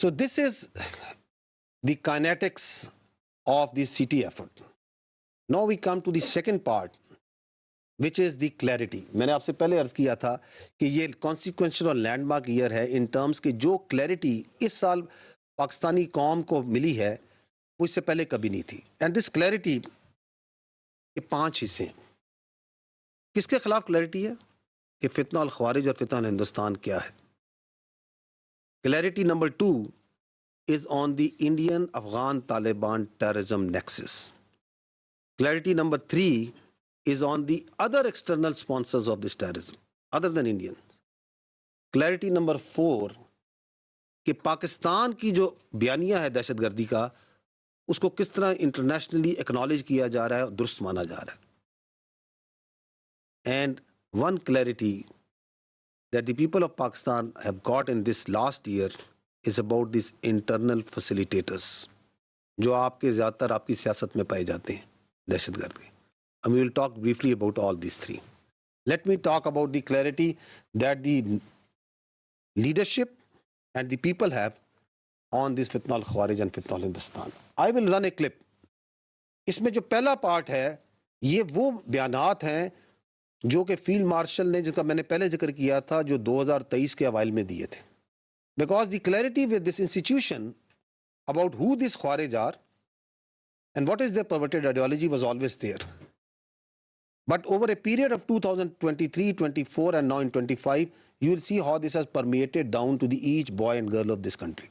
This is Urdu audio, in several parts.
So this is the kinetics of the city effort. Now we come to the second part, which is the clarity. میں نے آپ سے پہلے عرض کیا تھا کہ یہ کانسیکوینشل اور لینڈ مارک ایئر ہے ان ٹرمز کہ جو کلیئرٹی اس سال پاکستانی قوم کو ملی ہے وہ اس سے پہلے کبھی نہیں تھی. اینڈ دس کلیئرٹی کے 5 حصے ہیں. کس کے خلاف کلیئرٹی ہے؟ کہ فتنہ الخوارج اور فتنہ الہندوستان کیا ہے. Clarity number 2 is on the Indian Afghan Taliban terrorism nexus. Clarity number 3 is on the other external sponsors of this terrorism other than Indians. Clarity number 4 کہ پاکستان کی جو بیانیہ ہے دہشت گردی کا اس کو کس طرح انٹرنیشنلی ایکنالج کیا جا رہا ہے اور درست مانا جا رہا ہے. And one clarity that the people of Pakistan have got in this last year is about these internal facilitators جو آپ کے زیادہ تر آپ کی سیاست میں پائے جاتے ہیں دہشت گردی. And we will talk briefly about all these 3. Let me talk about the clarity that the leadership and the people have on this fitna al-Khawarij and fitna al-Hindustan. I will run a clip. اس میں جو پہلا پارٹ ہے یہ وہ بیانات ہیں جو کہ فیلڈ مارشل نے جس کا میں نے پہلے ذکر کیا تھا جو 2023 کے اوائل میں دیے تھے. Because the clarity with this institution about who these Khawarij are and what is their perverted ideology was always there. But over a period of 2023, 24 and now in 25, you will see how this has permeated down to the each boy and girl of this country.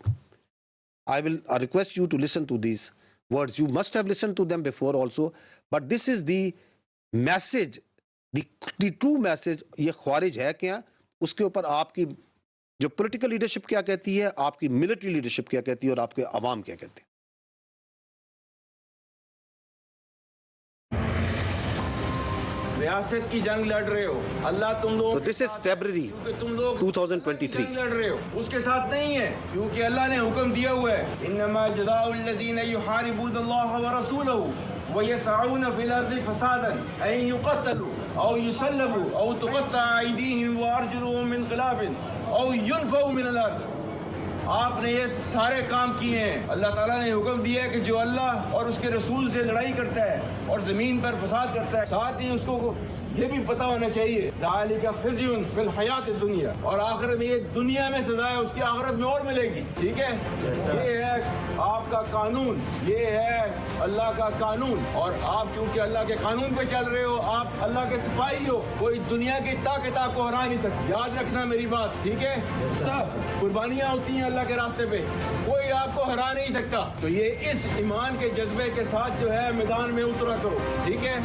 I request you to listen to these words. You must have listened to them before also, but this is the message, the true message. یہ خوارج ہے کیا، اس کے اوپر آپ کی جو پولیٹیکل لیڈرشپ کیا کہتی ہے، آپ کی ملٹری لیڈرشپ کیا کہتی ہے اور آپ کے عوام کیا کہتے ہیں. ریاست کی جنگ لڑ رہے ہو، اللہ تم لوگ تو دس از فیبرری تم لوگ 2023 جنگ لڑ رہے ہو اس کے ساتھ نہیں ہے، کیونکہ اللہ نے حکم دیا ہوا ہے انما جزاء الذین یحاربون اللہ ورسولہ ویسعون فی الارض فسادا ان یقتلوا او یسلبوا او تقطع ایدیہم وارجلہم من خلاف او ينفوا من الارض. آپ نے یہ سارے کام کیے ہیں. اللہ تعالیٰ نے حکم دیا ہے کہ جو اللہ اور اس کے رسول سے لڑائی کرتا ہے اور زمین پر فساد کرتا ہے، ساتھ ہی اس کو یہ بھی پتہ ہونا چاہیے ذالک خزی فی الحیات الدنیا، اور آخرت میں یہ دنیا میں سزا ہے، اس کی آخرت میں اور ملے گی. ٹھیک ہے، یہ ہے آپ کا قانون، یہ ہے اللہ کا قانون، اور آپ چونکہ اللہ کے قانون پہ چل رہے ہو، آپ اللہ کے سپاہی ہو، کوئی دنیا کی طاقت آپ کو ہرا نہیں سکتی. یاد رکھنا میری بات، ٹھیک ہے. سب قربانیاں ہوتی ہیں اللہ کے راستے پہ، کوئی آپ کو ہرا نہیں سکتا. تو یہ اس ایمان کے جذبے کے ساتھ جو ہے میدان میں اترا کرو. ٹھیک ہے،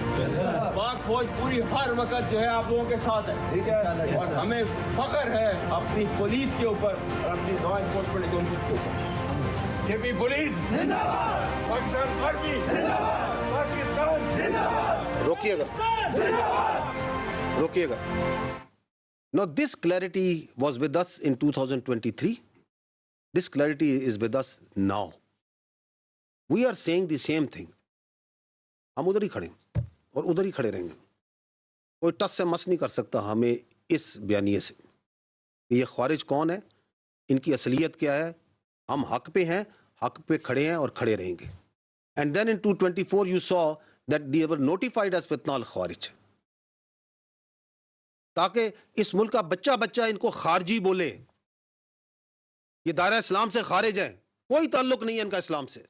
پاک فوج پوری ہر وقت جو ہے آپ لوگوں کے ساتھ ہے. ٹھیک ہے، اور ہمیں فخر ہے اپنی پولیس کے اوپر اور اپنی لا انفورسمنٹ ایجنسیز کے اوپر. کہ پولیس زندہ باد، پاکستان آرمی زندہ باد، پاکستان زندہ باد. روکیے گا، روکیے گا. Now this clarity was with us in 2023. This clarity is with us now. We are saying the same thing. ہم ادھر ہی کھڑے ہیں اور ادھر ہی کھڑے رہیں گے. کوئی ٹس سے مس نہیں کر سکتا ہمیں اس بیانیے سے. یہ خوارج کون ہے، ان کی اصلیت کیا ہے، ہم حق پہ ہیں، حق پہ کھڑے ہیں اور کھڑے رہیں گے. And then in 2024 you saw that they were notified as فتنہ الخوارج، تاکہ اس ملک کا بچہ بچہ ان کو خارجی بولے. یہ دائرہ اسلام سے خارج ہیں، کوئی تعلق نہیں ہے ان کا اسلام سے.